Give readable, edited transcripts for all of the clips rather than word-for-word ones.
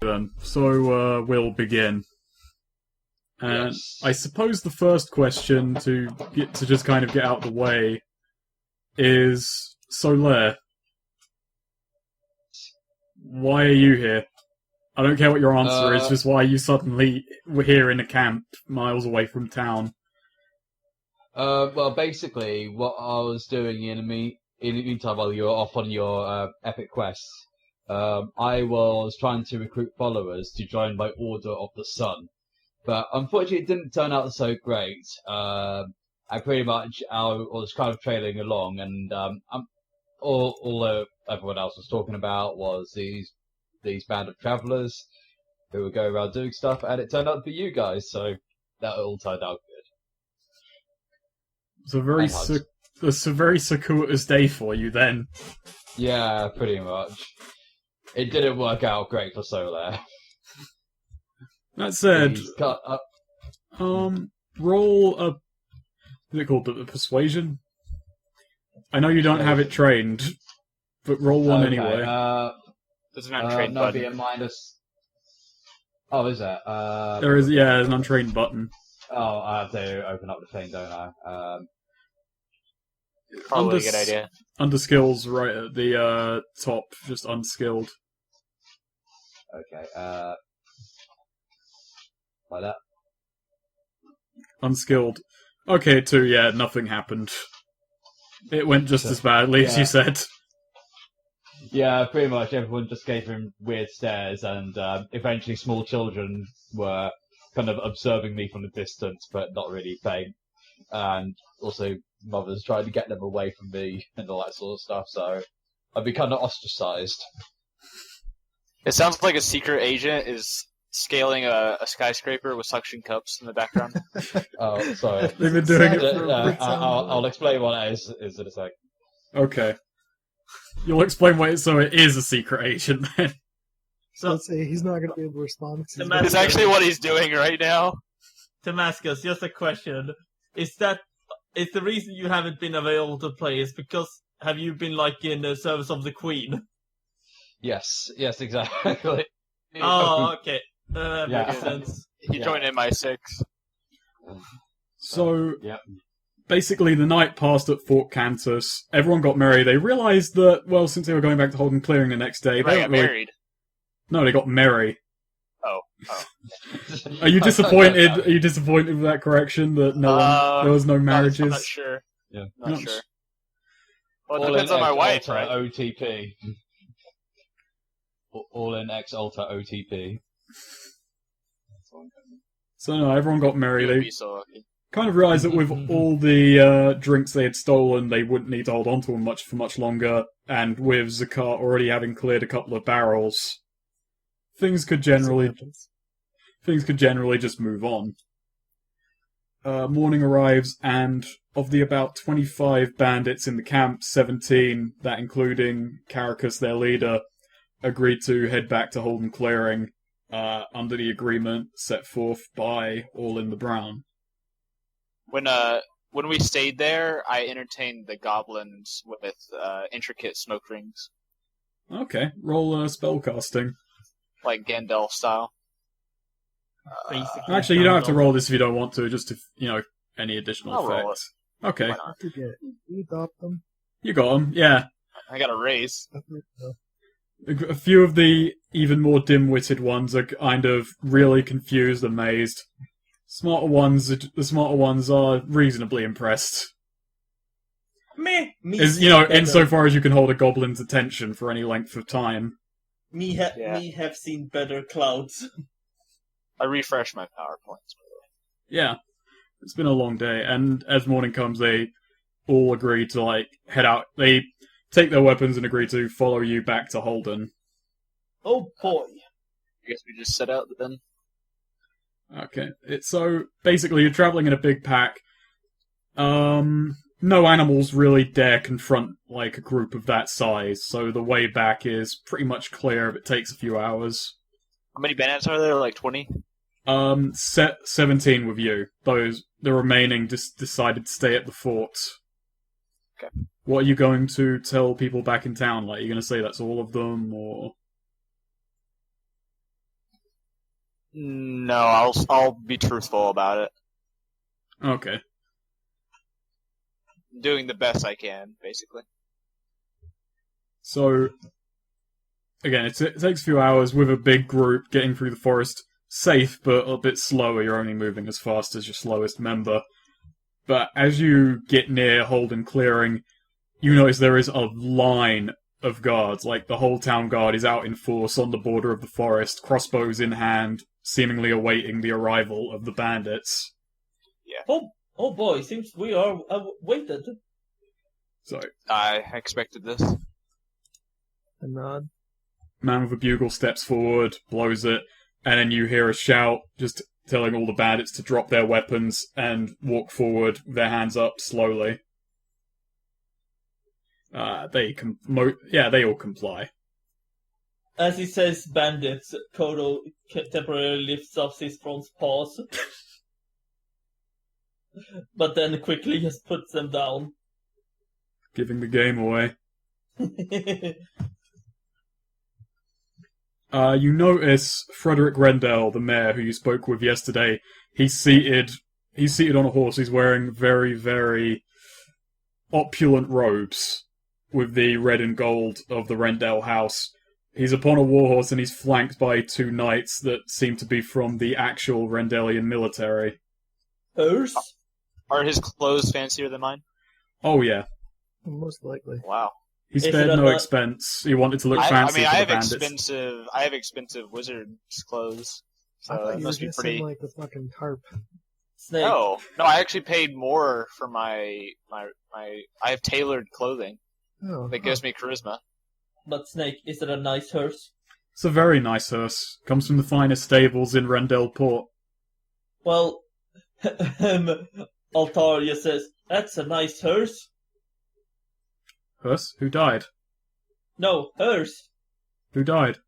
Then, so we'll begin. And Yes. I suppose the first question to just kind of get out the way is, Solaire, why are you here? I don't care what your answer is, just why you suddenly were here in a camp miles away from town. Well, basically, what I was doing in the meantime while you were off on your epic quests, I was trying to recruit followers to join my Order of the Sun. But unfortunately, it didn't turn out so great. I pretty much I was kind of trailing along, and all everyone else was talking about was these band of travelers who would go around doing stuff, and it turned out to be you guys. So that all turned out good. It's a very circuitous day for you then. Yeah, pretty much. It didn't work out great for Solaire. That said, roll a... Is it called the persuasion? I know you don't have it trained, but roll one anyway. There's an untrained no, button. be a minus... Oh, is there? There's an untrained button. Oh, I have to open up the thing, don't I? Probably a good idea. Under skills, right at the top, just unskilled. Okay, like that. Unskilled. Okay, nothing happened. It went just as badly as you said. Yeah, pretty much everyone just gave him weird stares, and eventually small children were kind of observing me from a distance, but not really paying. And also mothers trying to get them away from me and all that sort of stuff, so I'd be kind of ostracized. It sounds like a secret agent is scaling a skyscraper with suction cups in the background. Oh, sorry. They've been doing it for I'll explain what it is in a sec. Okay. You'll explain why so it is a secret agent then. So let's say he's not going to be able to respond. It's actually what he's doing right now. Damascus, just a question. Is the reason you haven't been available to play is because have you been like in the service of the Queen? Yes, exactly. Oh, okay. That Yeah. makes sense. He joined MI6. So, yeah. basically the night passed at Fort Cantus. Everyone got merry. They realised that, well, since they were going back to Holden Clearing the next day, They they got don't really... married. No, they got merry. Oh. Are you disappointed? Are you disappointed with that correction that there was no marriages? I'm not sure. Yeah. Not sure. Well, it depends on my wife, right? OTP. All in X Ultra OTP. So no, everyone got merry. You would They be so lucky. kind of realised that with all the drinks they had stolen, they wouldn't need to hold on to them for much longer. And with Zakat already having cleared a couple of barrels, things could generally just move on. Morning arrives, and of the about 25 bandits in the camp, 17, that including Caracas, their leader, agreed to head back to Holden Clearing under the agreement set forth by All in the Brown. When we stayed there, I entertained the goblins with intricate smoke rings, Okay, roll spellcasting. like Gandalf style. Basically, Actually, you don't have to roll this if you don't want to, just if, any additional I'll roll effects. Okay, Why not? You adopt them. you got them, yeah. I got a raise. A few of the even more dim-witted ones are kind of really confused and mazed. The smarter ones are reasonably impressed. Me Insofar as you can hold a goblin's attention for any length of time. Me have seen better clouds. I refreshed my PowerPoints. Yeah, it's been a long day, and as morning comes, they all agree to head out. They take their weapons and agree to follow you back to Holden. Oh boy. I guess we just set out then. Okay, so basically you're traveling in a big pack. No animals really dare confront a group of that size, so the way back is pretty much clear if it takes a few hours. How many bandits are there? Like 20? 17 with you. The remaining decided to stay at the fort. Okay. What are you going to tell people back in town? Are you going to say that's all of them, or...? No, I'll be truthful about it. Okay. Doing the best I can, basically. So, again, it takes a few hours with a big group getting through the forest. Safe, but a bit slower. You're only moving as fast as your slowest member. But as you get near Holden Clearing, you notice there is a line of guards. Like, the whole town guard is out in force on the border of the forest, crossbows in hand, seemingly awaiting the arrival of the bandits. Oh boy, seems we are waited. So, I expected this. A nod. man with a bugle steps forward, blows it, and then you hear a shout, just telling all the bandits to drop their weapons and walk forward with their hands up slowly. They all comply. As he says bandits, Kodo temporarily lifts up his front paws. But then quickly just puts them down. Giving the game away. You notice Frederick Rendell, the mayor who you spoke with yesterday. He's seated on a horse. He's wearing very, very opulent robes with the red and gold of the Rendell house. He's upon a warhorse and he's flanked by 2 knights that seem to be from the actual Rendellian military. Hers? Are his clothes fancier than mine? Oh yeah. Most likely. Wow. He Is spared it no a- expense. He wanted to look fancy I for have the bandits. I have expensive wizard's clothes, I so thought it you were must be just pretty. saying like the fucking tarp. Snake. No, I actually paid more for my. I have tailored clothing Oh, that gives me charisma. But Snake, is it a nice hearse? It's a very nice hearse. Comes from the finest stables in Rendell Port. Well, Altaria says, that's a nice hearse. Hearse? Who died? No, hearse. Who died?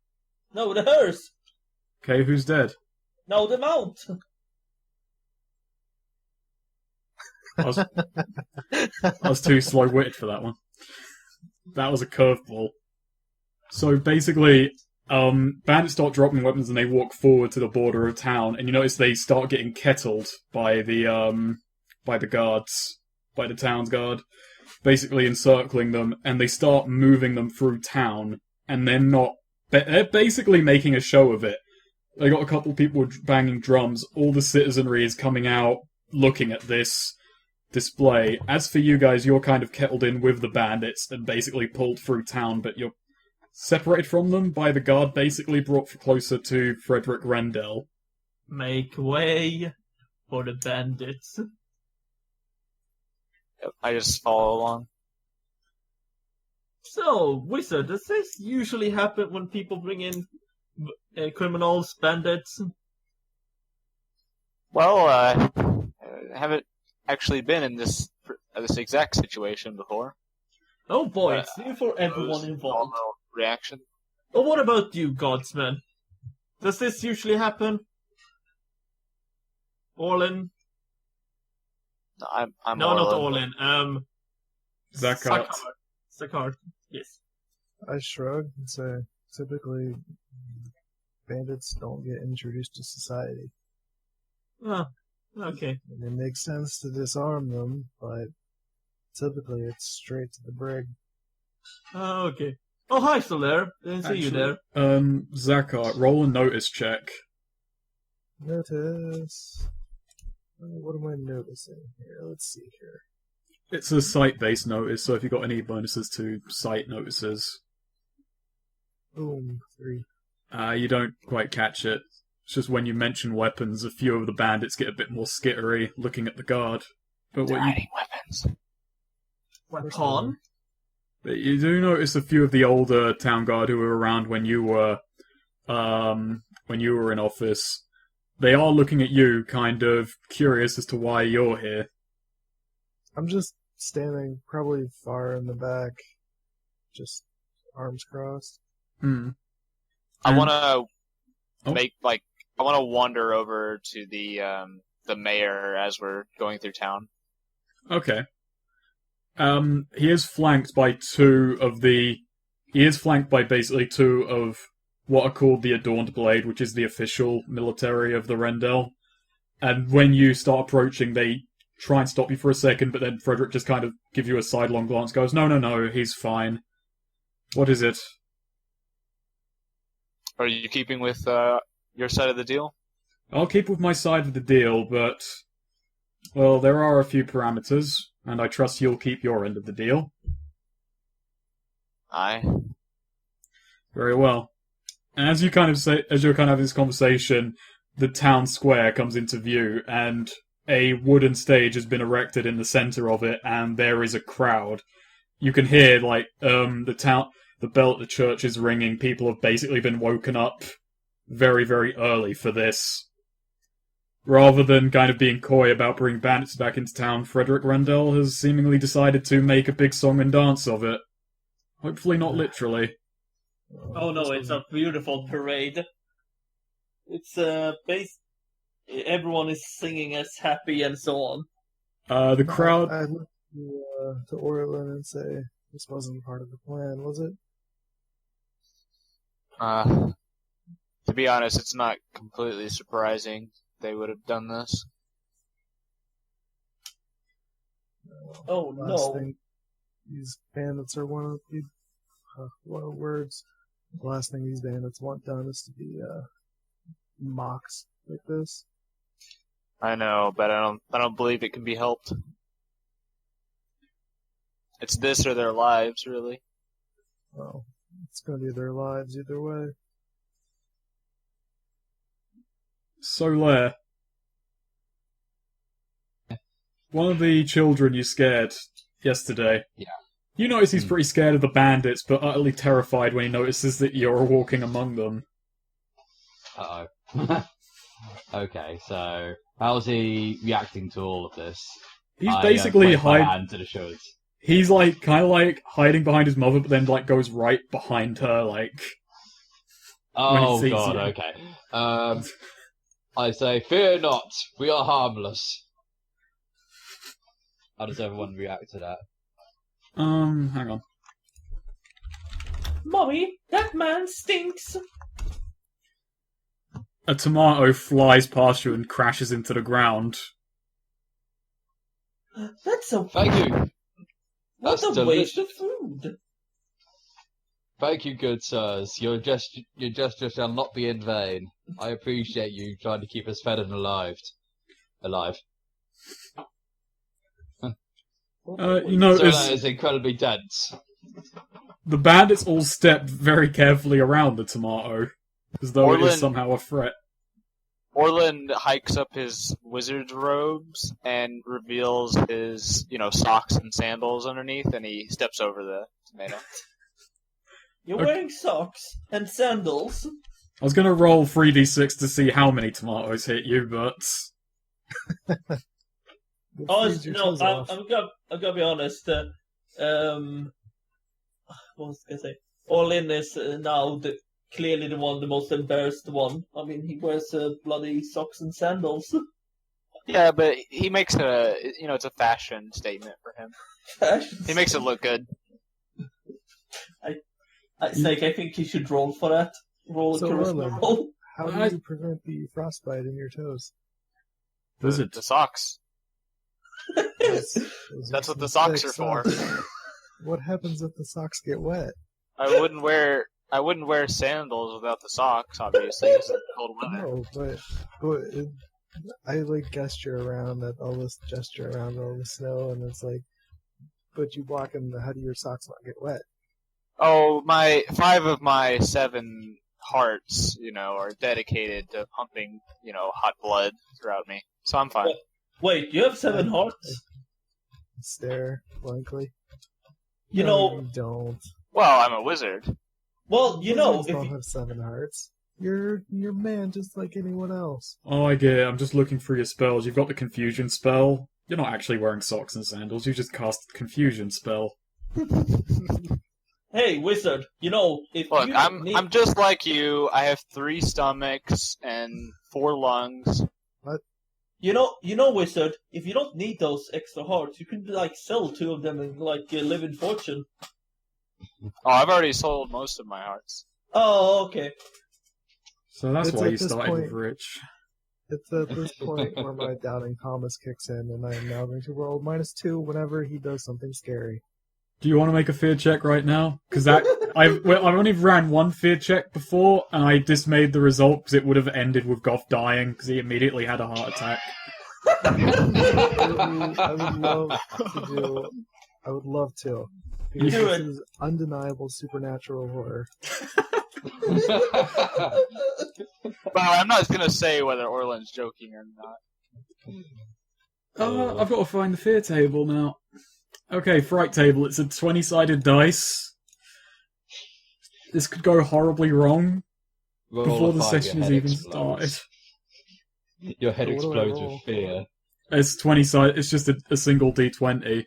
No, the hearse. Okay, who's dead? No, the mount. I was too slow-witted for that one. That was a curveball. So basically, bandits start dropping weapons and they walk forward to the border of town, and you notice they start getting kettled by the guards, by the town's guard, basically encircling them, and they start moving them through town, and they're basically making a show of it. They got a couple people banging drums, all the citizenry is coming out, looking at this display. As for you guys, you're kind of kettled in with the bandits and basically pulled through town, but you're separated from them by the guard, basically brought closer to Frederick Rendell. Make way for the bandits. Yep, I just follow along. So, Wizard, does this usually happen when people bring in criminals, bandits? Well, I haven't actually been in this exact situation before. Oh boy, Uh, it's new for everyone involved. Normal reaction. But what about you, Godsman? Does this usually happen? Orlin? No, I'm No, not Orlin. Orlin. Zakat. Sakard. Yes. I shrug and say, typically, bandits don't get introduced to society. Ah, okay. And it makes sense to disarm them, but typically it's straight to the brig. Ah, okay. Oh, hi, Solaire. Didn't see you there. Zakat, roll a notice check. Notice. What am I noticing here? Let's see here. It's a site-based notice, so if you've got any bonuses to site notices, Boom. 3. you don't quite catch it. It's just when you mention weapons, a few of the bandits get a bit more skittery, looking at the guard. But They're what you hiding weapons. Weapon? But you do notice a few of the older town guard who were around when you were in office. They are looking at you, kind of curious as to why you're here. I'm just standing probably far in the back, just arms crossed. Hmm. I And- want to Oh. I want to wander over to the mayor as we're going through town. Okay. He is flanked by basically two of what are called the Adorned Blade, which is the official military of the Rendell. And when you start approaching, they try and stop you for a second, but then Frederick just kind of gives you a sidelong glance, goes, no, he's fine. What is it? Are you keeping with your side of the deal? I'll keep with my side of the deal, but, well, there are a few parameters, and I trust you'll keep your end of the deal. Aye. Very well. And as you're kind of having this conversation, the town square comes into view, and a wooden stage has been erected in the center of it, and there is a crowd. You can hear, like, the bell at the church is ringing. People have basically been woken up very, very early for this. Rather than kind of being coy about bringing bandits back into town, Frederick Rendell has seemingly decided to make a big song and dance of it. Hopefully not literally. Oh no, it's a beautiful parade. It's everyone is singing as happy and so on. The crowd... I'd look to Orlin and say, this wasn't part of the plan, was it? To be honest, it's not completely surprising they would have done this. Oh no. Thing, these bandits are one of the words. The last thing these bandits want done is to be mocks like this. I know, but I don't believe it can be helped. It's this or their lives, really. Well, it's going to be their lives either way. Solaire. One of the children you scared yesterday. Yeah. You notice he's pretty scared of the bandits, but utterly terrified when he notices that you're walking among them. Uh-oh. Okay, so how's he reacting to all of this? He's basically hand to the shoulders. He's like kind of like hiding behind his mother, but then like goes right behind her, like. Oh god, okay. I say, fear not, we are harmless. How does everyone react to that? Hang on. Mommy, that man stinks. A tomato flies past you and crashes into the ground. That's a Thank you. what That's a waste delicious. of food. Thank you, good sirs. Your gesture shall not be in vain. I appreciate you trying to keep us fed and alive. You know, So that is incredibly dense. the bandits all step very carefully around the tomato, as though it is somehow a threat. Orland hikes up his wizard's robes and reveals his, socks and sandals underneath, and he steps over the tomato. You're wearing socks and sandals. I was gonna roll 3d6 to see how many tomatoes hit you, but... I'm gonna be honest. What was I gonna say? Orlin is now clearly the most embarrassed one. I mean, he wears bloody socks and sandals. Yeah, but he makes it's a fashion statement for him. He makes it look good. I think he should roll for that. Roll a charisma roll. How do you prevent the frostbite in your toes? The socks. That's what the socks are for. What happens if the socks get wet? I wouldn't wear sandals without the socks, obviously. It's cold weather. No, but I gesture around all the snow, and it's like, but you walk in. How do your socks not get wet? Oh, 5 of my 7 hearts, are dedicated to pumping, hot blood throughout me. So I'm fine. Wait, you have 7 hearts? I stare blankly. You don't. Well, I'm a wizard. Well, Wizards don't have 7 hearts. You're man just like anyone else. Oh, I get it. I'm just looking through your spells. You've got the confusion spell. You're not actually wearing socks and sandals. You just cast the confusion spell. Hey, wizard. If Look, you I'm just like you. I have 3 stomachs and 4 lungs. What? Wizard. If you don't need those extra hearts, you can sell 2 of them and live in fortune. Oh, I've already sold most of my hearts. Oh, okay. So that's It's why at you this started with point- Rich. It's at this point where my doubting Thomas kicks in, and I am now going to roll -2 whenever he does something scary. Do you want to make a fear check right now? Because I've only ran one fear check before, and I dismayed the result because it would have ended with Goff dying because he immediately had a heart attack. I would love to do. I would love to. Because Do this it. is undeniable supernatural horror. Well, I'm not gonna say whether Orland's joking or not. I've got to find the fear table now. Okay, fright table. It's a 20-sided dice. This could go horribly wrong Roll before a the 5, session your has head even explodes. started. Your head So what do I explodes roll? with fear. It's 20-sided. It's just a single d20.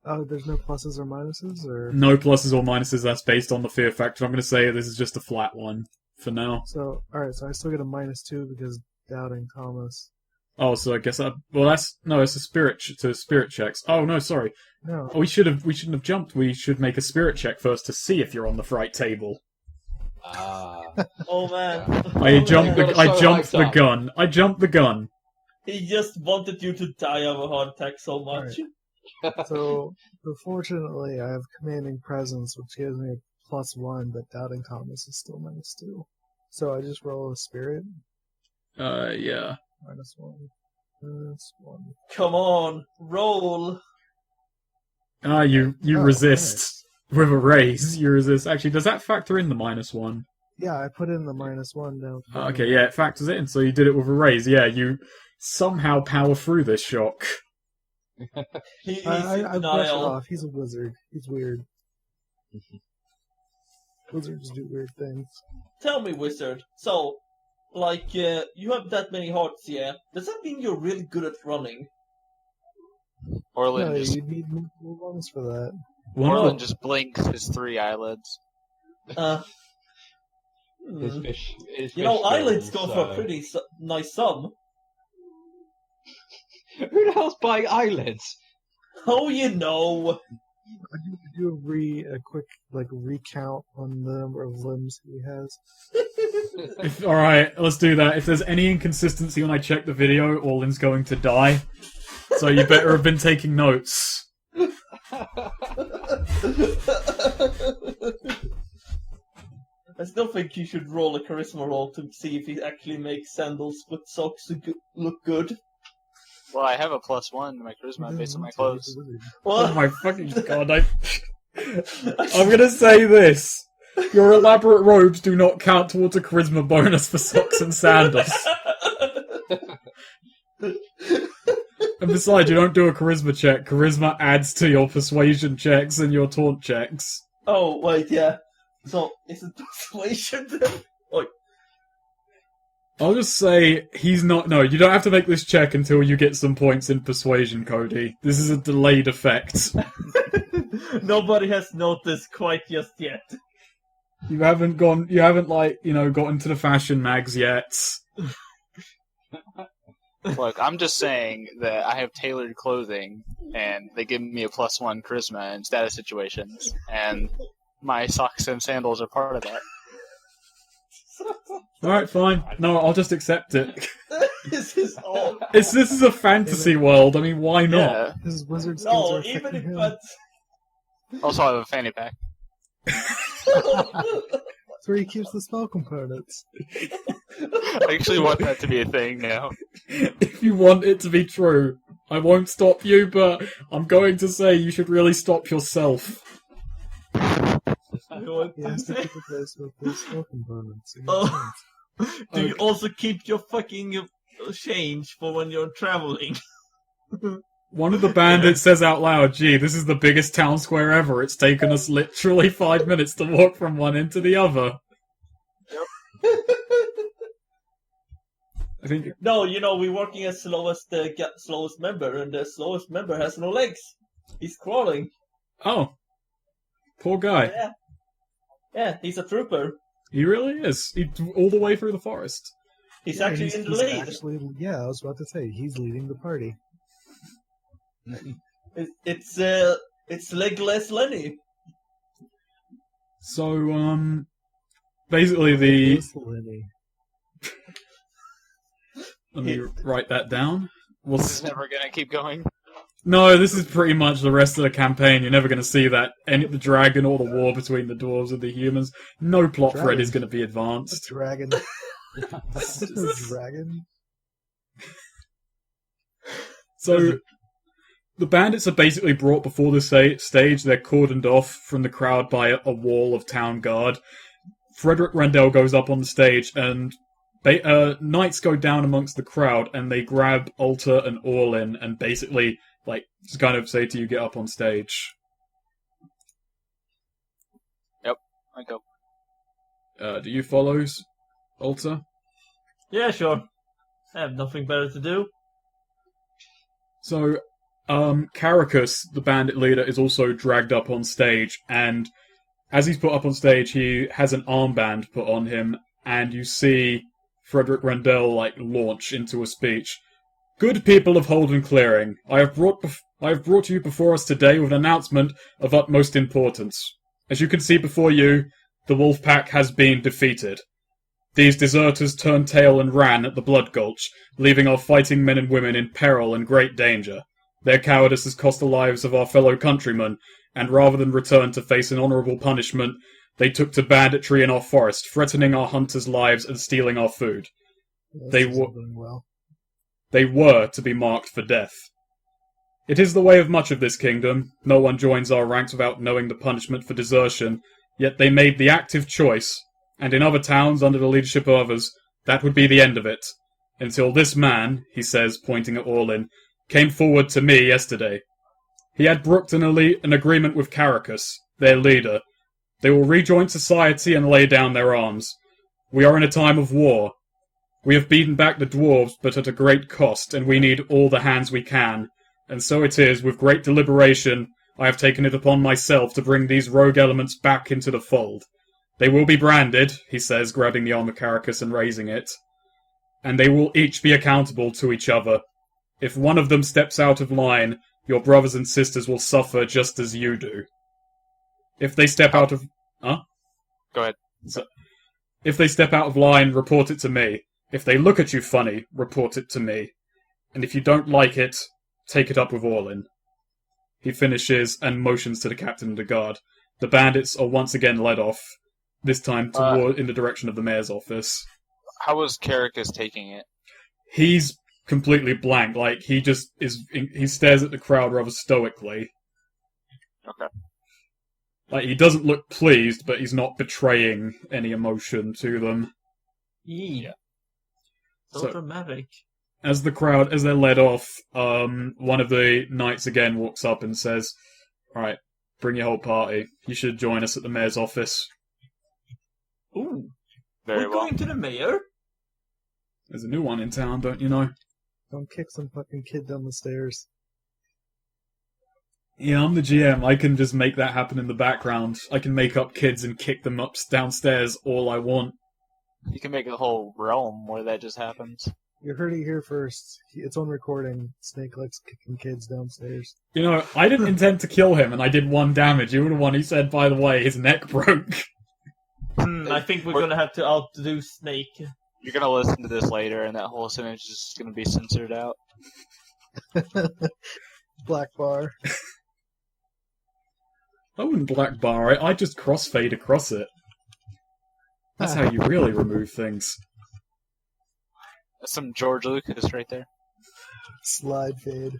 Oh, there's no pluses or minuses, or No pluses or minuses. That's based on the fear factor. I'm going to say this is just a flat one for now. so. All right, so I still get a -2 because doubting Thomas. Oh, so I guess it's a spirit checks. Oh no, sorry. No, We shouldn't have jumped. We should make a spirit check first to see if you're on the fright table. Ah. Oh man. I Oh, jumped man. so hyped up. gun. I jumped the gun. He just wanted you to die of a heart attack so much. so fortunately I have commanding presence, which gives me a +1, but doubting Thomas is still -2. So I just roll a spirit Yeah. -1, -1. Come on, roll. You Oh, resist with a raise. You resist. Actually, does that factor in the -1? Yeah, I put in the -1 down. Okay, yeah, it factors it in. So you did it with a raise. Yeah, you somehow power through this shock. He's I in brushed it denial. off. He's a wizard. He's weird. Wizards do weird things. Tell me, wizard. So, like, you have that many hearts, yeah? Does that mean you're really good at running? Orland No, just you need multiple ones for that. One of Orland the- just blinks his 3 eyelids. His Hmm. fish, You know, eyelids skills, go for a pretty nice sum. Who the hell's buying eyelids? Oh, you know. I do a quick recount on the number of limbs he has. All right, let's do that. If there's any inconsistency when I check the video, Orlin's going to die. So you better have been taking notes. I still think you should roll a charisma roll to see if he actually makes Sandals with socks look good. Well, I have a +1 to my charisma based on my clothes. Oh my fucking god! I'm gonna say this: your elaborate robes do not count towards a charisma bonus for socks and sandals. And besides, you don't do a charisma check. Charisma adds to your persuasion checks and your taunt checks. Oh, wait, yeah. So, is it persuasion then? I'll just say he's not. No, you don't have to make this check until you get some points in persuasion, Cody. This is a delayed effect. Nobody has noticed quite just yet. You haven't gotten to the fashion mags yet. Look, I'm just saying that I have tailored clothing, and they give me a +1 charisma in status situations, and my socks and sandals are part of that. Alright, fine. No, I'll just accept it. This is all. This is a fantasy world. I mean, why not? Yeah. His wizard skills No, are even affecting if him. that's. Also, I have a fanny pack. That's where he keeps the spell components. I actually want that to be a thing now. If you want it to be true, I won't stop you, but I'm going to say you should really stop yourself. He has to keep a place with his spell components. It makes Oh. sense. Do you also keep your fucking change for when you're traveling? One of the bandits says out loud, "Gee, this is the biggest town square ever. It's taken us literally 5 minutes to walk from one end to the other." I think. No, we're working as slowest member, and the slowest member has no legs. He's crawling. Oh, poor guy. Yeah. Yeah, he's a trooper. He really is. He's all the way through the forest. He's Yeah, actually in the lead. Yeah, I was about to say, he's leading the party. It's legless Lenny. So, basically the... Lenny. Let me write that down. This What's... is never gonna keep going. No, this is pretty much the rest of the campaign. You're never going to see that any the dragon or the war between the dwarves and the humans. No plot thread Dragon. is going to be advanced. Dragon. Dragon. So, the bandits are basically brought before the stage. They're cordoned off from the crowd by a wall of town guard. Frederick Randell goes up on the stage, and knights go down amongst the crowd, and they grab Alta and Orlin, and basically, like, just kind of say to you, get up on stage. I go. Do you follow, Alta? Yeah, sure. I have nothing better to do. So, Caracus, the bandit leader, is also dragged up on stage, and as he's put up on stage, he has an armband put on him, and you see Frederick Randell, like, launch into a speech. Good people of Holden Clearing, I have brought you before us today with an announcement of utmost importance. As you can see before you, the wolf pack has been defeated. These deserters turned tail and ran at the Blood Gulch, leaving our fighting men and women in peril and great danger. Their cowardice has cost the lives of our fellow countrymen, and rather than return to face an honourable punishment, they took to banditry in our forest, threatening our hunters' lives and stealing our food. They were to be marked for death. It is the way of much of this kingdom. No one joins our ranks without knowing the punishment for desertion, yet they made the active choice, and in other towns under the leadership of others, that would be the end of it. Until this man, he says, pointing at Orlin, came forward to me yesterday. He had brooked an agreement with Caracus, their leader. They will rejoin society and lay down their arms. We are in a time of war. We have beaten back the dwarves, but at a great cost, and we need all the hands we can. And so it is, with great deliberation, I have taken it upon myself to bring these rogue elements back into the fold. They will be branded, he says, grabbing the arm of Caracus and raising it. And they will each be accountable to each other. If one of them steps out of line, your brothers and sisters will suffer just as you do. If they step out of... Huh? Go ahead. If they step out of line, report it to me. If they look at you funny, report it to me. And if you don't like it, take it up with Orlin. He finishes and motions to the captain of the guard. The bandits are once again led off, this time in the direction of the mayor's office. How was Caracus taking it? He's completely blank. Like, he just he stares at the crowd rather stoically. Okay. Like, he doesn't look pleased, but he's not betraying any emotion to them. Yeah. So dramatic. As they're led off, one of the knights again walks up and says, "Alright, bring your whole party. You should join us at the mayor's office." Ooh. Very We're well. going to the mayor? There's a new one in town, don't you know? Don't kick some fucking kid down the stairs. Yeah, I'm the GM. I can just make that happen in the background. I can make up kids and kick them up downstairs all I want. You can make a whole realm where that just happens. You heard it here first. It's on recording. Snake likes kicking kids downstairs. You know, I didn't intend to kill him, and I did 1 damage. You were the one who said, by the way, his neck broke. I think we're going to have to outdo Snake. You're gonna listen to this later, and that whole sentence is just gonna be censored out. Black bar. I wouldn't black bar it. I just crossfade across it. That's how you really remove things. That's some George Lucas right there. Slide fade.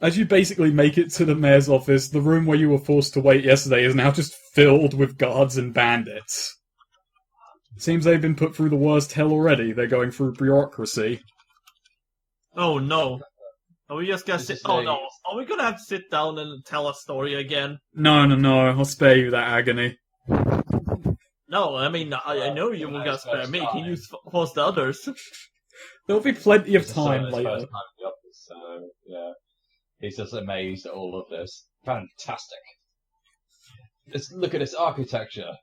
As you basically make it to the mayor's office, the room where you were forced to wait yesterday is now just filled with guards and bandits. Seems they've been put through the worst hell already. They're going through bureaucracy. Oh no. Are we just gonna sit... Oh no. Are we gonna have to sit down and tell a story again? No. I'll spare you that agony. No, I mean, I know you were gonna spare me. Can you force the others? There'll be plenty of time His later. first time in the office, so yeah, he's just amazed at all of this. Fantastic! Look at this architecture.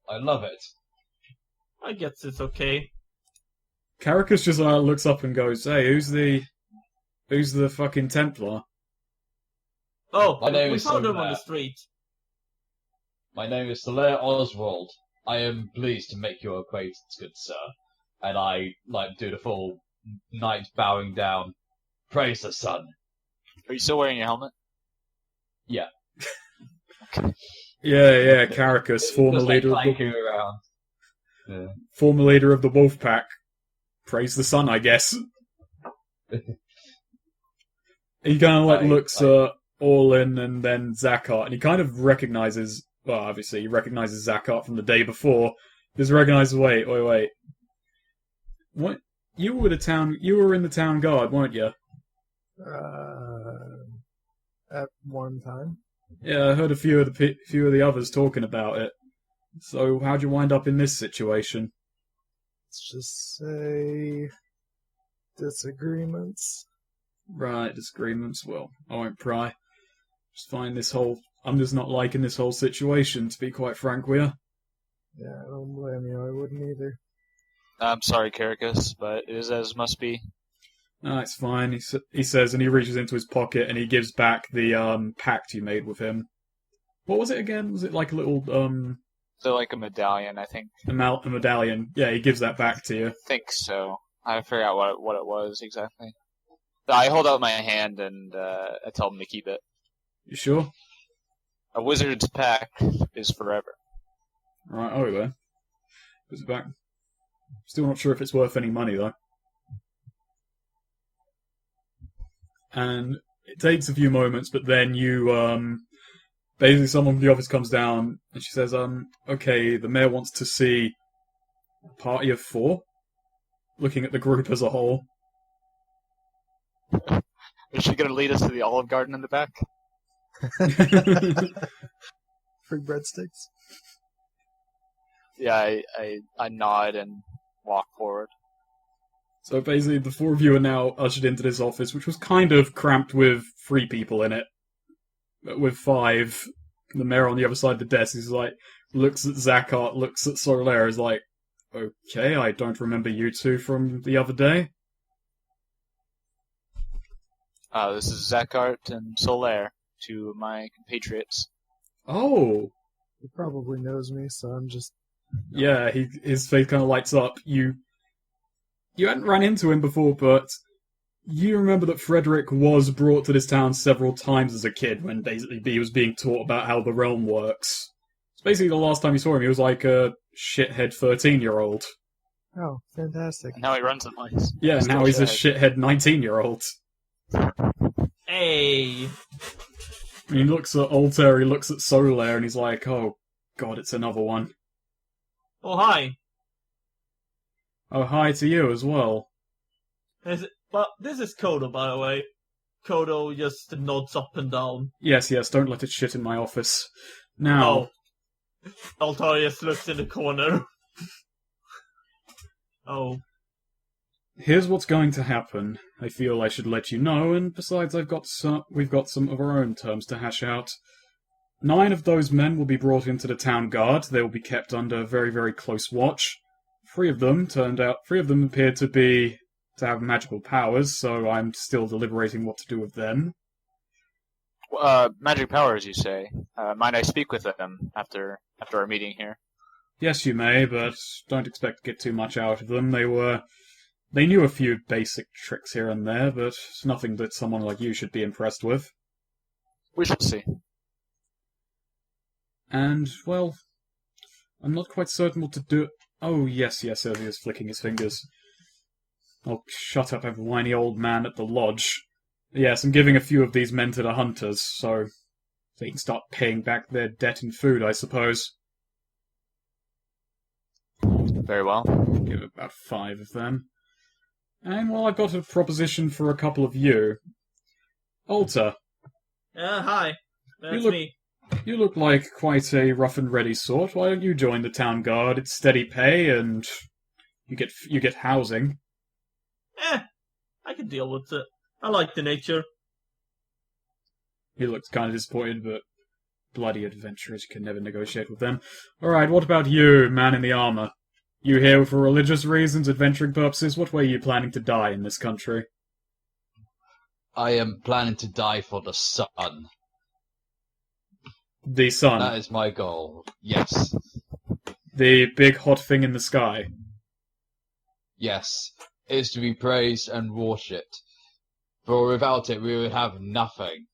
I love it. I guess it's okay. Caracus just looks up and goes, "Hey, who's the fucking Templar?" Oh, My name we is found him Sir on the street. My name is Sir Oswald. I am pleased to make your acquaintance, good sir. And I do the full knight bowing down. Praise the sun. Are you still wearing your helmet? Yeah. Yeah, Caracas, former Just leader of clanking the around. Yeah. former leader of the wolf pack. Praise the sun, I guess. He kind of looks at Orlin and then Zakhart, and he kind of recognizes. Well, obviously, he recognizes Zakhart from the day before. Just recognizes. Wait. What? You were in the town guard, weren't you? At one time. Yeah, I heard a few of the others talking about it. So, how'd you wind up in this situation? Let's just say disagreements. Right, disagreements. Well, I won't pry. I'm just not liking this whole situation, to be quite frank with you. Yeah, I don't blame you. I wouldn't either. I'm sorry, Caracas, but it is as must be. No, it's fine, he says, and he reaches into his pocket and he gives back the pact you made with him. What was it again? Was it like a little So like a medallion, I think. a medallion? Yeah, he gives that back to you. I think so. I forgot what it was exactly. I hold out my hand and I tell him to keep it. You sure? A wizard's pact is forever. Right, okay. Puts it back. Still not sure if it's worth any money though. And it takes a few moments, but then you basically someone from the office comes down and she says, okay, the mayor wants to see a party of 4, looking at the group as a whole. Is she going to lead us to the Olive Garden in the back? Free breadsticks. Yeah, I nod and walk forward. So basically, the 4 of you are now ushered into this office, which was kind of cramped with 3 people in it. But with 5, the mayor on the other side of the desk is looks at Zakhart, looks at Solaire, is like, okay, I don't remember you two from the other day. This is Zakhart and Solaire, 2 of my compatriots. Oh! He probably knows me, so I'm just... Yeah, his face kind of lights up. You hadn't run into him before, but you remember that Frederick was brought to this town several times as a kid when basically he was being taught about how the realm works. It's basically the last time you saw him, he was like a shithead 13-year-old. Oh, fantastic. And now he runs the place. Yeah, Still now he's a shithead. shithead 19-year-old. Hey! He looks at Altair, he looks at Solaire, and he's like, oh god, it's another one. Oh, hi. Oh, hi to you as well. But this is Kodo, by the way. Kodo just nods up and down. Yes, don't let it shit in my office. Now, Altarius looks in the corner. Oh. here's what's going to happen. I feel I should let you know, and besides we've got some of our own terms to hash out. 9 of those men will be brought into the town guard. They will be kept under very, very close watch. 3 of them appeared to have magical powers, so I'm still deliberating what to do with them. Magic powers, you say? Might I speak with them after our meeting here? Yes, you may, but don't expect to get too much out of them. They knew a few basic tricks here and there, but it's nothing that someone like you should be impressed with. We shall see. And, well, I'm not quite certain what to do. Oh, yes, Elvia's flicking his fingers. Oh, shut up, every whiny old man at the lodge. Yes, I'm giving a few of these men to the hunters, so they can start paying back their debt in food, I suppose. Very well. Give about 5 of them. And, well, I've got a proposition for a couple of you. Alta, Hi. That's look- me. you look like quite a rough and ready sort. Why don't you join the town guard? It's steady pay, and you get housing. I can deal with it. I like the nature. He looks kind of disappointed, but bloody adventurers can never negotiate with them. Alright, what about you, man in the armor? You here for religious reasons, adventuring purposes? What way are you planning to die in this country? I am planning to die for the sun. The sun. That is my goal. Yes. The big hot thing in the sky. Yes, it is to be praised and worshipped. For without it, we would have nothing.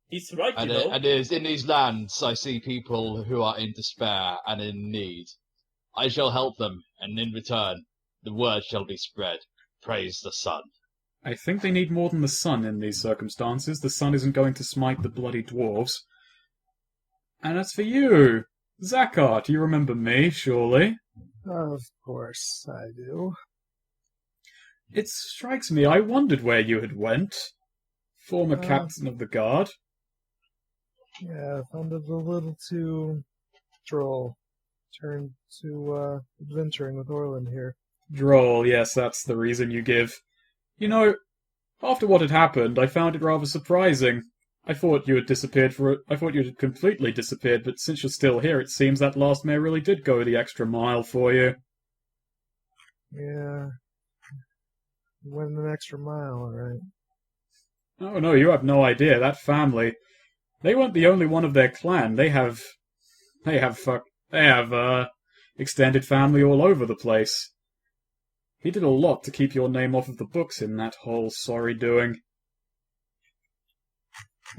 He's right, And you know. it is in these lands I see people who are in despair and in need. I shall help them, and in return, the word shall be spread. Praise the sun. I think they need more than the sun in these circumstances. The sun isn't going to smite the bloody dwarves. And as for you, Zakar, do you remember me, surely? Of course I do. It strikes me I wondered where you had went. Former captain of the guard. Yeah, I found it a little too droll. Turned to adventuring with Orland here. Droll, yes, that's the reason you give. You know, after what had happened, I found it rather surprising. I thought you had completely disappeared, but since you're still here, it seems that last mayor really did go the extra mile for you. Yeah. Went an extra mile, alright. Oh no, you have no idea. That family, they weren't the only one of their clan. They have extended family all over the place. He did a lot to keep your name off of the books in that whole sorry doing.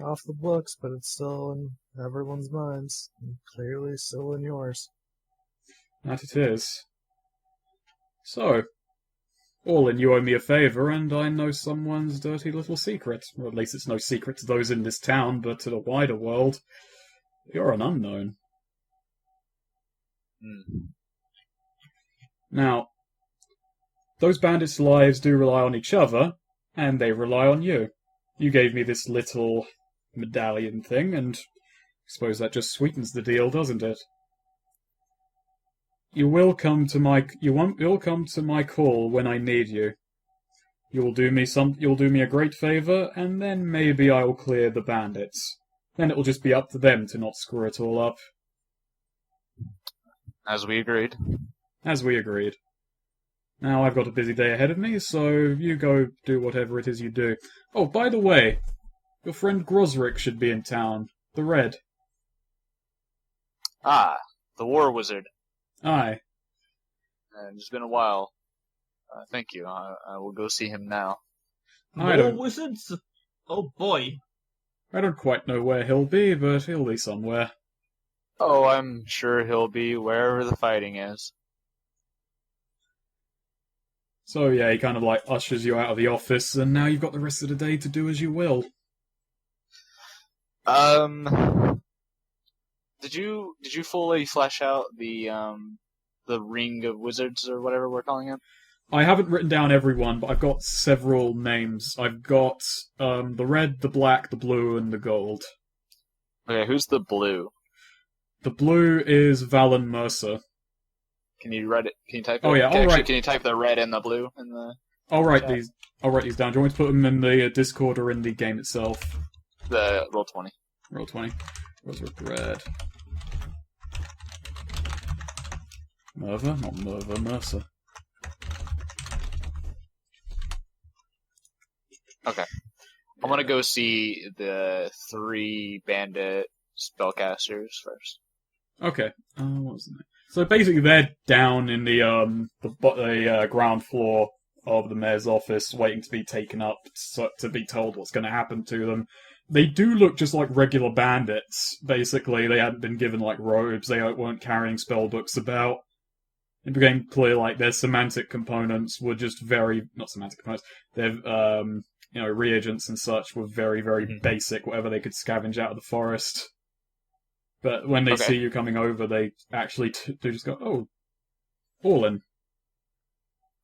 Off the books, but it's still in everyone's minds. And clearly still in yours. That it is. So, Orlin, you owe me a favour, and I know someone's dirty little secret. Or at least it's no secret to those in this town, but to the wider world, you're an unknown. Now, those bandits' lives do rely on each other, and they rely on you. You gave me this little medallion thing, and I suppose that just sweetens the deal, doesn't it? You'll come to my call when I need you. You'll do me a great favour, and then maybe I'll clear the bandits. Then it'll just be up to them to not screw it all up. As we agreed. As we agreed. Now I've got a busy day ahead of me, so you go do whatever it is you do. Oh, by the way, your friend Grosrick should be in town. The Red. Ah, the War Wizard. Aye. It's been a while. Thank you. I will go see him now. More wizards? Oh boy. I don't quite know where he'll be, but he'll be somewhere. Oh, I'm sure he'll be wherever the fighting is. So yeah, he kind of like ushers you out of the office, and now you've got the rest of the day to do as you will. Did you fully flesh out the ring of wizards or whatever we're calling it? I haven't written down everyone, but I've got several names. I've got the red, the black, the blue, and the gold. Okay, who's the blue? The blue is Valen Mercer. Can you write it? Can you type it? Oh yeah, Actually, alright. can you type the red and the blue in the? I'll write chat? these. I'll write these down. Do you want me to put them in the Discord or in the game itself? The Roll20. Roll 20. Roserick Red. Merva? Not Merva, Mercer. Okay. I'm gonna go see the 3 bandit spellcasters first. Okay. What was the name? So basically, they're down in the ground floor of the mayor's office, waiting to be taken up to be told what's going to happen to them. They do look just like regular bandits. Basically, they hadn't been given like robes. They weren't carrying spell books about. It became clear like their semantic components were just not semantic components. Their reagents and such were very, very basic. Whatever they could scavenge out of the forest. But when they see you coming over, they actually do just go, "Oh, Orlin."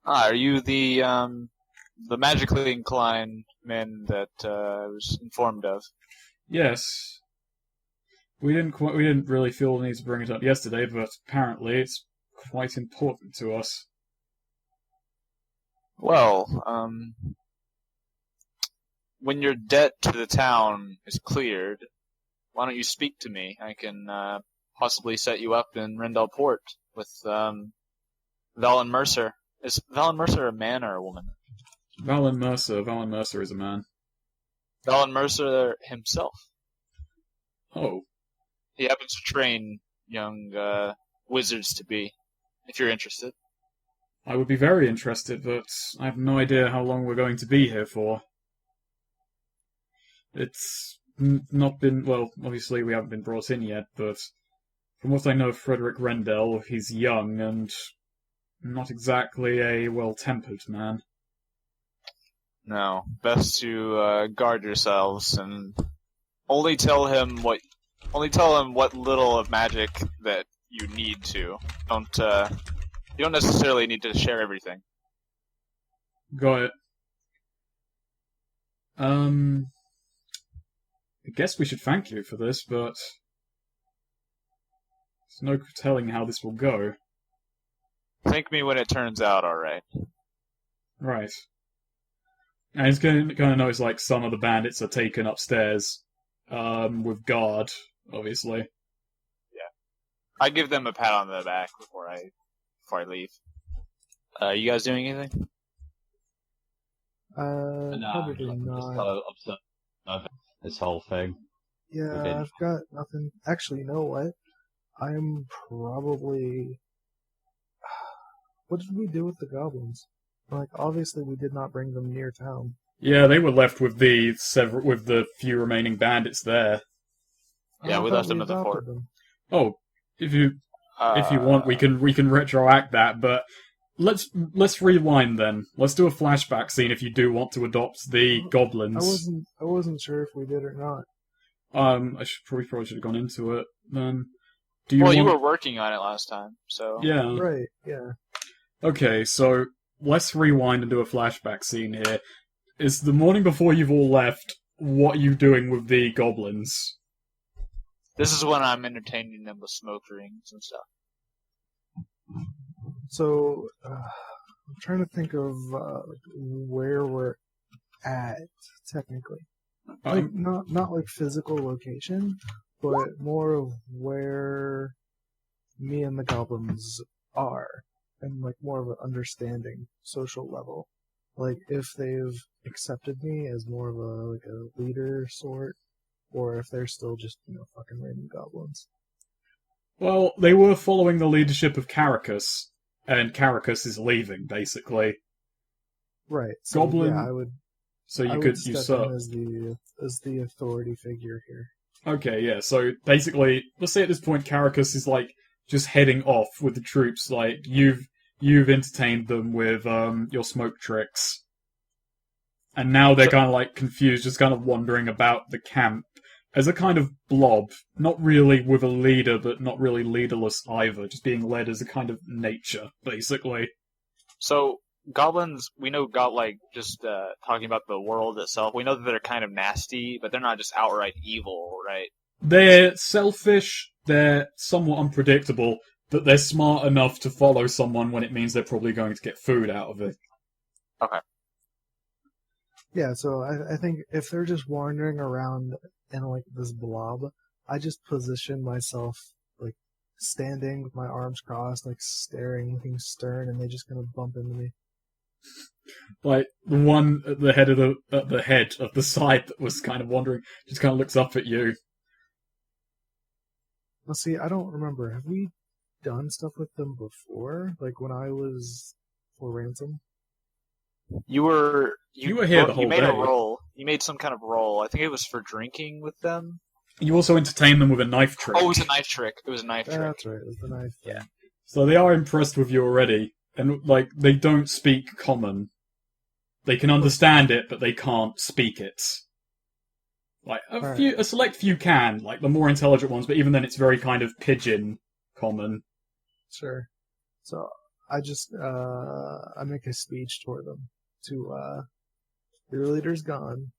Ah, are you the magically inclined men that I was informed of? Yes. We didn't really feel the need to bring it up yesterday, but apparently it's quite important to us. Well, when your debt to the town is cleared, why don't you speak to me? I can possibly set you up in Rendell Port with Valen Mercer. Is Valen Mercer a man or a woman? Valen Mercer is a man. Valen Mercer himself. Oh. He happens to train young wizards to be, if you're interested. I would be very interested, but I have no idea how long we're going to be here for. It's not been, well, obviously we haven't been brought in yet, but from what I know of Frederick Rendell, he's young and not exactly a well-tempered man. No, best to guard yourselves and only tell him what little of magic that you need to. You don't necessarily need to share everything. Got it. I guess we should thank you for this, but there's no telling how this will go. Thank me when it turns out alright. Right. And he's going to notice, like, some of the bandits are taken upstairs, with guard, obviously. Yeah. I give them a pat on the back before I leave. You guys doing anything? Probably just not. kind of observe this whole thing. Yeah, within- I've got nothing. Actually, you know what? I'm probably. What did we do with the goblins? Like, obviously, we did not bring them near town. Yeah, they were left with the few remaining bandits there. Yeah, I we thought left them at the adopted fort. them. Oh, if you want, we can retroact that, but let's rewind then. Let's do a flashback scene if you do want to adopt the goblins. I wasn't sure if we did or not. I probably should have gone into it then. Do you Well, want... you were working on it last time, so... Yeah. Right, yeah. Okay, so let's rewind and do a flashback scene here. Is the morning before you've all left, what are you doing with the goblins? This is when I'm entertaining them with smoke rings and stuff. So, I'm trying to think of where we're at, technically. Like, not like physical location, but more of where me and the goblins are, and like more of an understanding social level. Like if they've accepted me as more of a leader sort, or if they're still just fucking random goblins. Well, they were following the leadership of Caracas, and Caracas is leaving, basically. Right. So, Goblin. Yeah, I would. So you I could would step usurp. in as the authority figure here. Okay, yeah. So basically, let's say at this point, Caracas is like just heading off with the troops. Like you've entertained them with your smoke tricks, and now they're kind of like confused, just kind of wandering about the camp as a kind of blob, not really with a leader, but not really leaderless either. Just being led as a kind of nature, basically. So, goblins, we know just talking about the world itself, we know that they're kind of nasty, but they're not just outright evil, right? They're selfish, they're somewhat unpredictable, but they're smart enough to follow someone when it means they're probably going to get food out of it. Okay. Yeah, so I think if they're just wandering around in like this blob, I just position myself like standing with my arms crossed, like staring, looking stern, and they just kind of bump into me. Like the one at the head of the side that was kind of wandering just kind of looks up at you. Let's see, I don't remember. Have we done stuff with them before? Like when I was for ransom? You were here the whole You made day. a roll. You made some kind of roll. I think it was for drinking with them. You also entertain them with a knife trick. Oh, it was a knife trick. It was a knife trick. That's right, it was the knife. Yeah. So they are impressed with you already, and like they don't speak common. They can understand it, but they can't speak it. Like a select few can, like the more intelligent ones, but even then it's very kind of pigeon common. Sure. So I just I make a speech toward them to your leader's gone.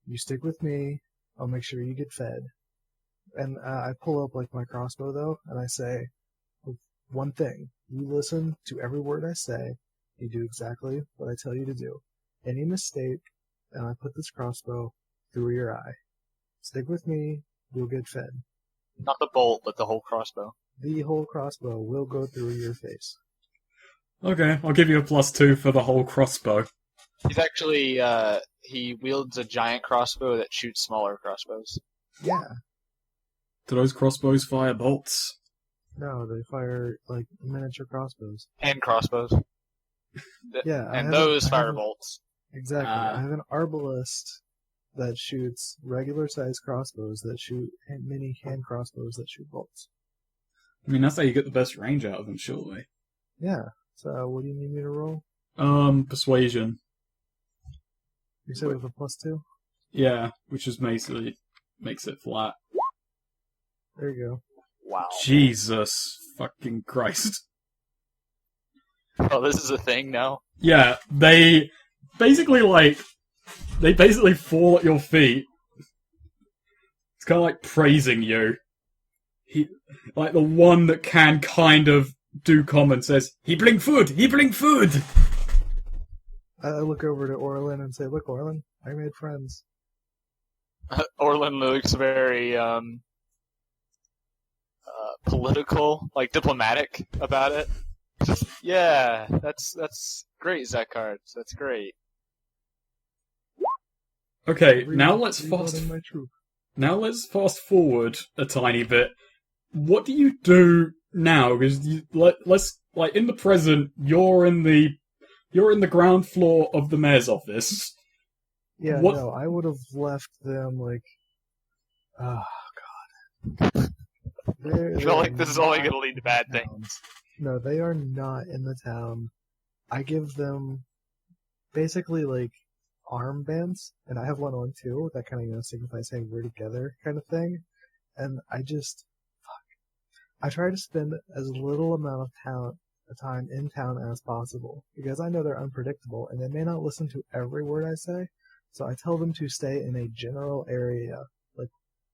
You stick with me. I'll make sure you get fed. And I pull up like my crossbow though, and I say one thing: you listen to every word I say. You do exactly what I tell you to do. Any mistake, and I put this crossbow through your eye. Stick with me. You'll get fed. Not the bolt, but the whole crossbow. The whole crossbow will go through your face. Okay, I'll give you a +2 for the whole crossbow. He's actually he wields a giant crossbow that shoots smaller crossbows. Yeah. Do those crossbows fire bolts? No, they fire like miniature crossbows. And crossbows. Yeah, And those fire bolts. Exactly. Ah. I have an arbalist that shoots regular-sized crossbows that shoot mini hand crossbows that shoot bolts. I mean, that's how you get the best range out of them, surely. Yeah. So, what do you need me to roll? Persuasion. You said with a +2? Yeah, which is basically makes it flat. There you go. Wow. Jesus fucking Christ. Oh, this is a thing now? Yeah, they basically fall at your feet. It's kind of like praising you. Like the one that can kind of do common says, "He bring food! He bring food!" I look over to Orlin and say, "Look, Orlin, I made friends." Orlin looks very political, like diplomatic about it. Just, yeah, that's great, Zekard. That's great. Okay, now let's Rebuilding my troop. fast forward a tiny bit. What do you do now? Because let's like in the present, you're in the ground floor of the mayor's office. Yeah, What- no, I would have left them like. Oh God. I feel like this is only going to lead to bad things. No, they are not in the town. I give them basically like armbands, and I have one on too. That kind of signifies saying we're together, kind of thing. And I just I try to spend as little amount of time in town as possible because I know they're unpredictable and they may not listen to every word I say. So I tell them to stay in a general area,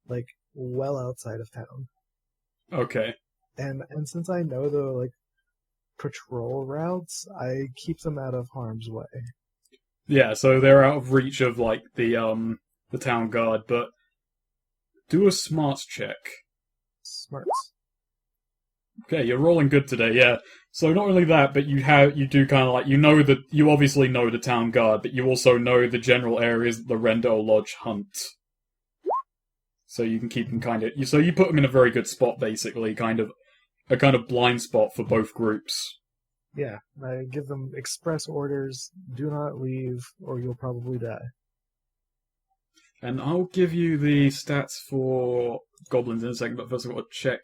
like well outside of town. Okay. And since I know the like patrol routes, I keep them out of harm's way. Yeah, so they're out of reach of like the town guard, but do a smarts check. Smarts. Okay, you're rolling good today, yeah. So not only that, but you do kind of like you obviously know the town guard, but you also know the general areas that the Rendell Lodge hunt. So you can keep them so you put them in a very good spot, basically, a kind of blind spot for both groups. Yeah, I give them express orders: do not leave, or you'll probably die. And I'll give you the stats for goblins in a second, but first I've got to check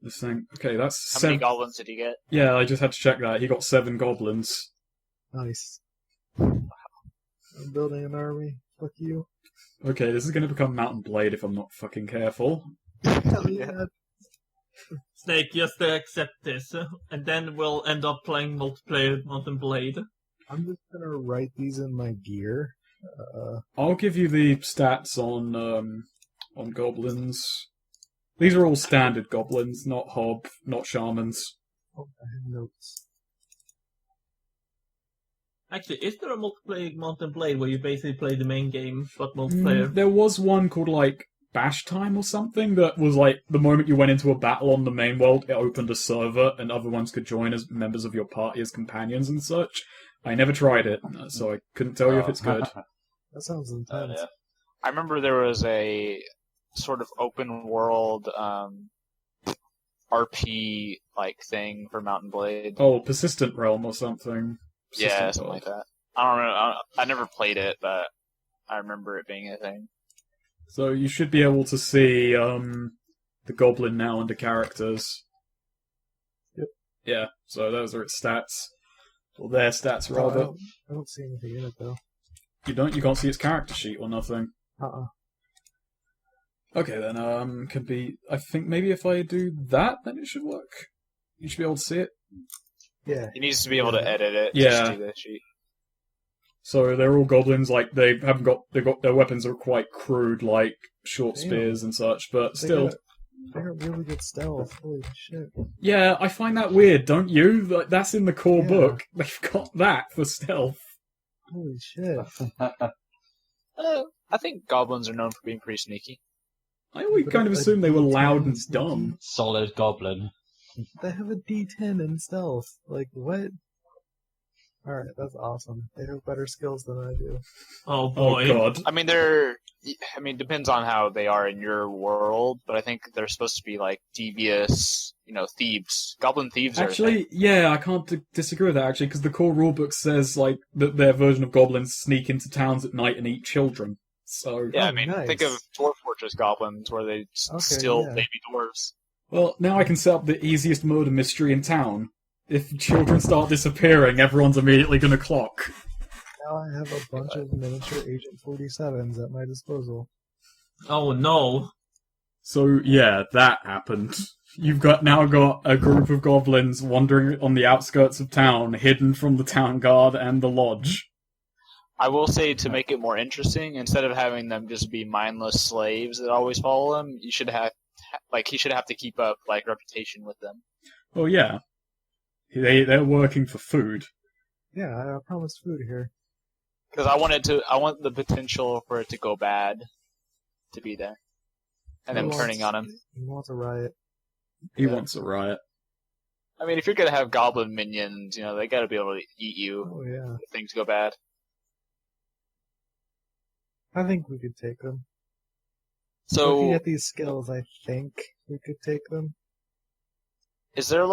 this thing. Okay, that's How many goblins did you get? Yeah, I just had to check that. He got 7 goblins. Nice. I'm building an army. Fuck you. Okay, this is going to become Mountain Blade if I'm not fucking careful. Hell yeah. Snake, just accept this, and then we'll end up playing multiplayer Mountain Blade. I'm just gonna write these in my gear. I'll give you the stats on goblins. These are all standard goblins, not hob, not shamans. Oh, I have notes. Actually, is there a multiplayer Mountain Blade where you basically play the main game, but multiplayer? There was one called like Bash Time or something that was like the moment you went into a battle on the main world, it opened a server and other ones could join as members of your party as companions and such. I never tried it, so I couldn't tell you if it's good. That sounds intense. Yeah. I remember there was a sort of open world RP like thing for Mountain Blade. Oh, Persistent Realm or something. Yeah, Persistent something World. like that. I don't know. I never played it, but I remember it being a thing. So you should be able to see the goblin now under characters. Yep. Yeah, so those are its stats. Well, their stats, Oh, rather. I don't see anything in it though. You can't see its character sheet or nothing. Okay, then, I think maybe if I do that, then it should work. You should be able to see it. Yeah. He needs to be able to edit it. Yeah. Just do the sheet. So they're all goblins, like, they've got their weapons are quite crude, like short Damn. spears and such, but They still. got really good stealth. Holy shit. Yeah, I find that weird, don't you? Like, that's in the core Yeah. book. They've got that for stealth. Holy shit. I think goblins are known for being pretty sneaky. I always But kind of a assumed they were D10 loud and sneaky? dumb. Solid goblin. They have a D10 in stealth. Like, what? Alright, that's awesome. They have better skills than I do. Oh Oh boy. god. I mean, depends on how they are in your world, but I think they're supposed to be like devious, thieves. Goblin thieves are a thing. Actually, yeah, I can't disagree with that, actually, because the core rulebook says, like, that their version of goblins sneak into towns at night and eat children. So, Yeah, Oh, I mean, nice. think of Dwarf Fortress goblins where they Okay, steal yeah. baby dwarves. well, now I can set up the easiest murder mystery in town. If children start disappearing, everyone's immediately gonna clock. Now I have a bunch of miniature Agent 47s at my disposal. Oh no. So, yeah, that happened. You've now got a group of goblins wandering on the outskirts of town, hidden from the town guard and the lodge. I will say, to make it more interesting, instead of having them just be mindless slaves that always follow him, you should have, he should have to keep up, reputation with them. Oh, yeah. They're working for food. Yeah, I promised food here. Because I want the potential for it to go bad to be there. And them He turning on him. He wants a riot. He Yeah. wants a riot. I mean, if you're gonna have goblin minions, they gotta be able to eat you Oh yeah. if things go bad. I think we could take them. Looking So, at these skills, I think we could take them. is there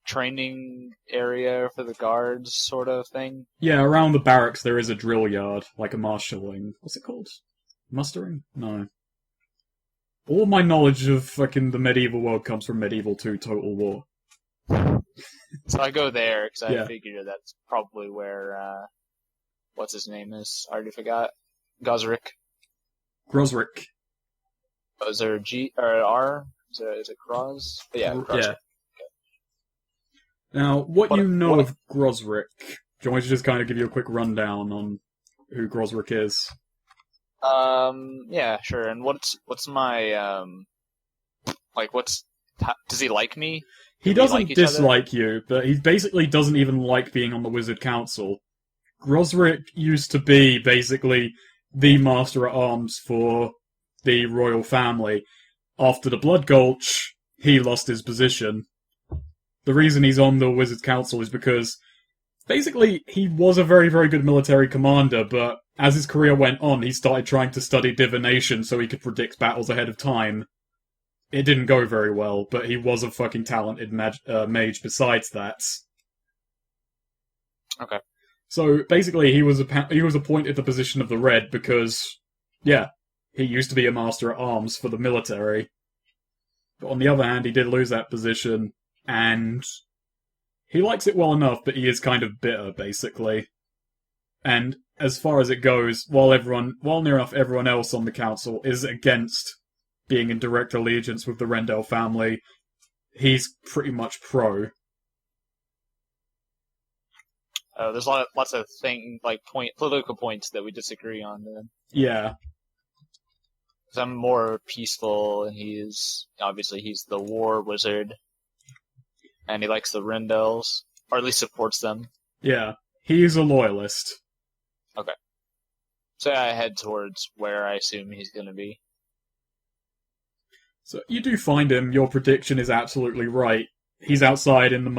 training area for the guards sort of thing? Yeah, around the barracks there is a drill yard, like a marshalling. What's it called? Mustering? No. All my knowledge of fucking the medieval world comes from Medieval 2 Total War. So I go there because I Yeah. figure that's probably where, what's his name is? I already forgot. Gosrick. Grosrick. Oh, is there a G or an R? Is it Gros? Yeah, Gosrick. Yeah. Now, what you know of Grosrick, do you want me to just kind of give you a quick rundown on who Grosrick is? Yeah, sure. And what's my, does he like me? He Do we doesn't like each other? dislike you, but he basically doesn't even like being on the Wizard Council. Grosrick used to be, basically, the Master at Arms for the royal family. After the Blood Gulch, he lost his position. The reason he's on the Wizard Council is because, basically, he was a very, very good military commander, but as his career went on, he started trying to study divination so he could predict battles ahead of time. It didn't go very well, but he was a fucking talented mage besides that. Okay. So basically, he was appointed the position of the Red because, yeah, he used to be a master at arms for the military. But on the other hand, he did lose that position, and he likes it well enough, but he is kind of bitter, basically. And as far as it goes, while near enough everyone else on the council is against being in direct allegiance with the Rendell family, he's pretty much pro. There's lots of political points that we disagree on. Then. Yeah. 'Cause I'm more peaceful, and he's the war wizard, and he likes the Rendells, or at least supports them. Yeah. He's a loyalist. So I head towards where I assume he's going to be. So you do find him. Your prediction is absolutely right. He's outside in the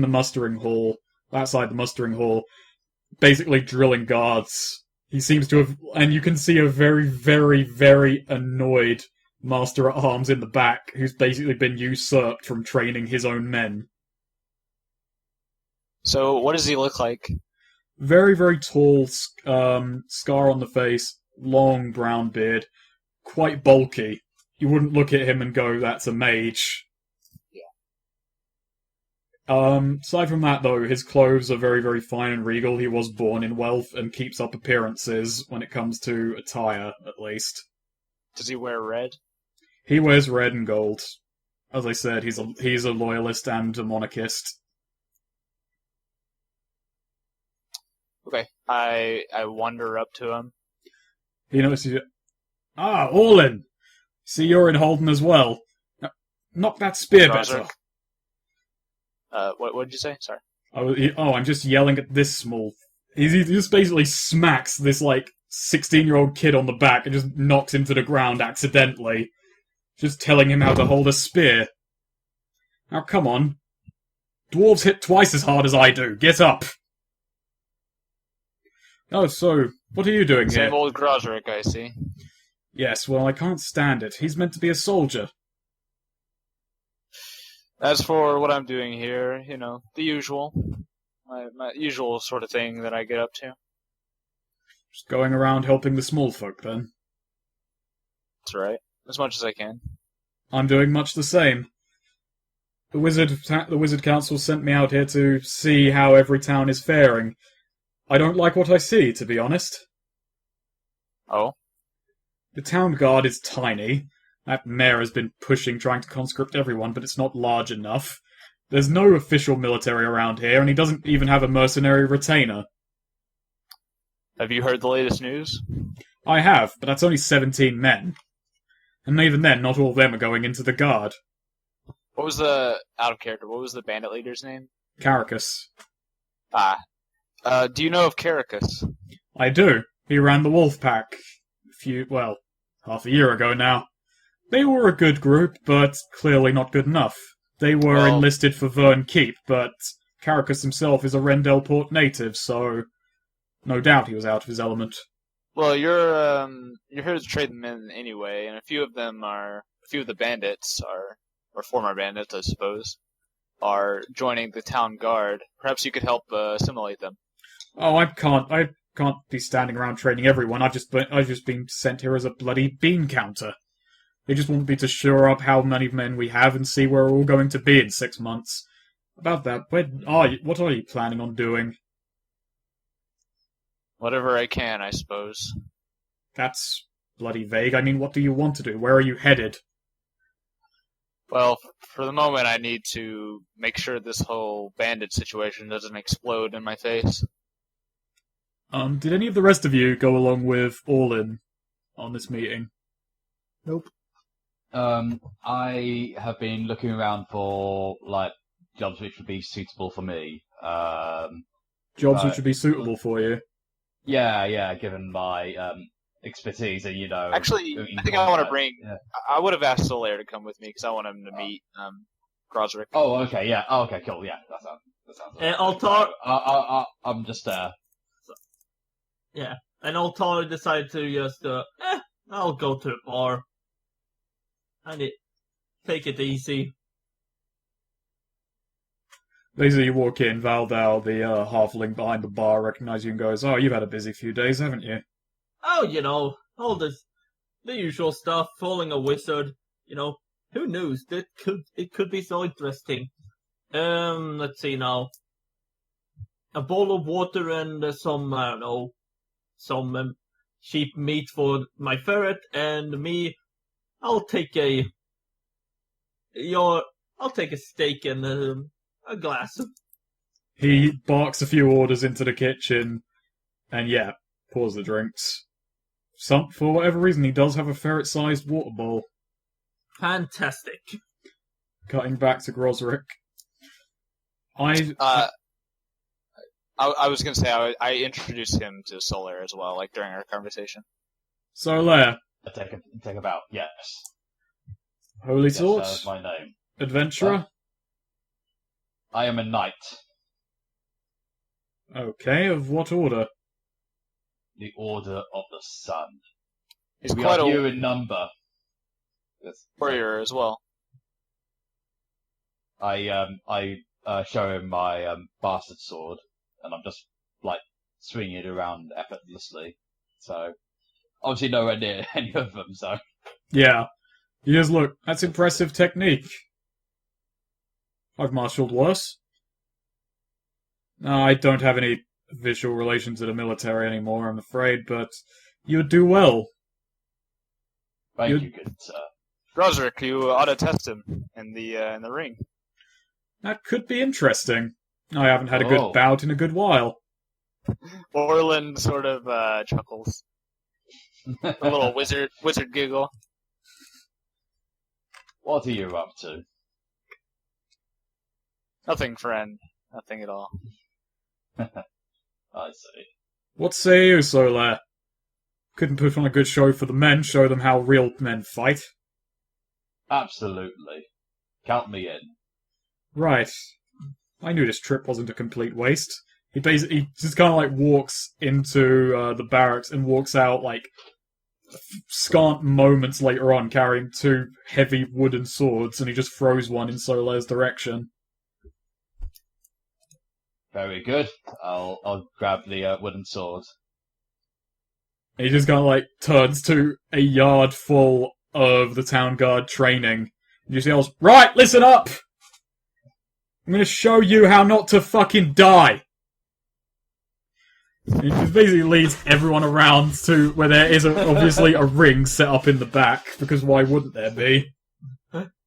mustering hall, outside the mustering hall, basically drilling guards. He seems to have, and you can see a very, very, very annoyed Master at Arms in the back, who's basically been usurped from training his own men. So what does he look like? Very, very tall, scar on the face, long brown beard, quite bulky. You wouldn't look at him and go, that's a mage. Aside from that, though, his clothes are very, very fine and regal. He was born in wealth and keeps up appearances when it comes to attire, at least. Does he wear red? He wears red and gold. As I said, he's a loyalist and a monarchist. Okay. I wander up to him. He notices you. Ah, Orlin! See, you're in Holden as well. Now, knock that spear better. What did you say? Sorry. I'm just yelling at this small. He just basically smacks this, 16-year-old kid on the back and just knocks him to the ground accidentally. Just telling him how to hold a spear. Now, come on. Dwarves hit twice as hard as I do. Get up! Oh, so, what are you doing here? Same old Grosrick, I see. Yes, well, I can't stand it. He's meant to be a soldier. As for what I'm doing here, the usual. My usual sort of thing that I get up to. Just going around helping the small folk, then. That's right. As much as I can. I'm doing much the same. The Wizard Council sent me out here to see how every town is faring. I don't like what I see, to be honest. Oh? The town guard is tiny. That mayor has been pushing, trying to conscript everyone, but it's not large enough. There's no official military around here, and he doesn't even have a mercenary retainer. Have you heard the latest news? I have, but that's only 17 men. And even then, not all of them are going into the guard. What was what was the bandit leader's name? Caracas. Do you know of Caracas? I do. He ran the wolf pack half a year ago now. They were a good group, but clearly not good enough. They were enlisted for Vern Keep, but Caracas himself is a Rendelport native, so no doubt he was out of his element. Well, you're here to trade them in anyway, and a few of the bandits or former bandits, I suppose, are joining the town guard. Perhaps you could help assimilate them. Oh, I can't be standing around training everyone. I've just been sent here as a bloody bean counter. They just want me to shore up how many men we have and see where we're all going to be in 6 months. About that, what are you planning on doing? Whatever I can, I suppose. That's bloody vague. I mean, what do you want to do? Where are you headed? Well, for the moment, I need to make sure this whole bandit situation doesn't explode in my face. Did any of the rest of you go along with Orlin on this meeting? Nope. I have been looking around for jobs which would be suitable for me. Jobs which would be suitable for you. Yeah, given my expertise and Actually, I think I want to bring. Yeah. I would have asked Solaire to come with me because I want him to meet Grosrick. Oh, okay, yeah. Oh, okay, cool. Yeah, that sounds. I'm just there. Yeah, and Altar decided to just I'll go to a bar and take it easy. Basically, you walk in, Valdal, the halfling behind the bar, recognizes you and goes, "Oh, you've had a busy few days, haven't you?" Oh, all the usual stuff, falling a wizard, who knows? It could be so interesting. Let's see now. A bowl of water and some sheep meat for my ferret, and me, I'll take a steak and a glass. He barks a few orders into the kitchen, and pours the drinks. For whatever reason, he does have a ferret-sized water bowl. Fantastic. Cutting back to Grosrick. I was going to say, I introduced him to Solaire as well, during our conversation. Solaire. Take about, yes. Holy Sword? That's my name. Adventurer? I am a knight. Okay, of what order? The Order of the Sun. He's we quite are few in number. Warrior as well. I show him my bastard sword, and I'm just swinging it around effortlessly. So obviously nowhere near any of them. So yeah, yes. Look, that's impressive technique. I've marshalled worse. I don't have any visual relation to the military anymore, I'm afraid, but you would do well. Thank you, good sir. Grosrick, you ought to test him in the ring. That could be interesting. I haven't had a good bout in a good while. Orland sort of chuckles. A little wizard giggle. What are you up to? Nothing, friend. Nothing at all. I see. What say you, Solaire? Couldn't put on a good show for the men, show them how real men fight. Absolutely. Count me in. Right. I knew this trip wasn't a complete waste. He basically just kind of like walks into the barracks and walks out like scant moments later on carrying 2 heavy wooden swords, and he just throws one in Solaire's direction. Very good. I'll grab the wooden sword. And he just kind of like turns to a yard full of the town guard training. And just yells, "Right, listen up! I'm gonna show you how not to fucking die!" And he just basically leads everyone around to where there is obviously a ring set up in the back, because why wouldn't there be?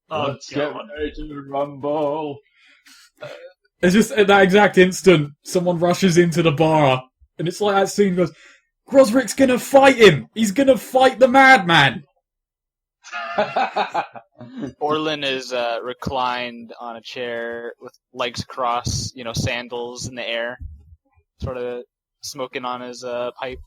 Let's get ready to rumble. It's just at that exact instant, someone rushes into the bar, and it's like that scene goes, "Grosrick's gonna fight him! He's gonna fight the madman!" Orlin is reclined on a chair with legs crossed, sandals in the air, sort of smoking on his pipe.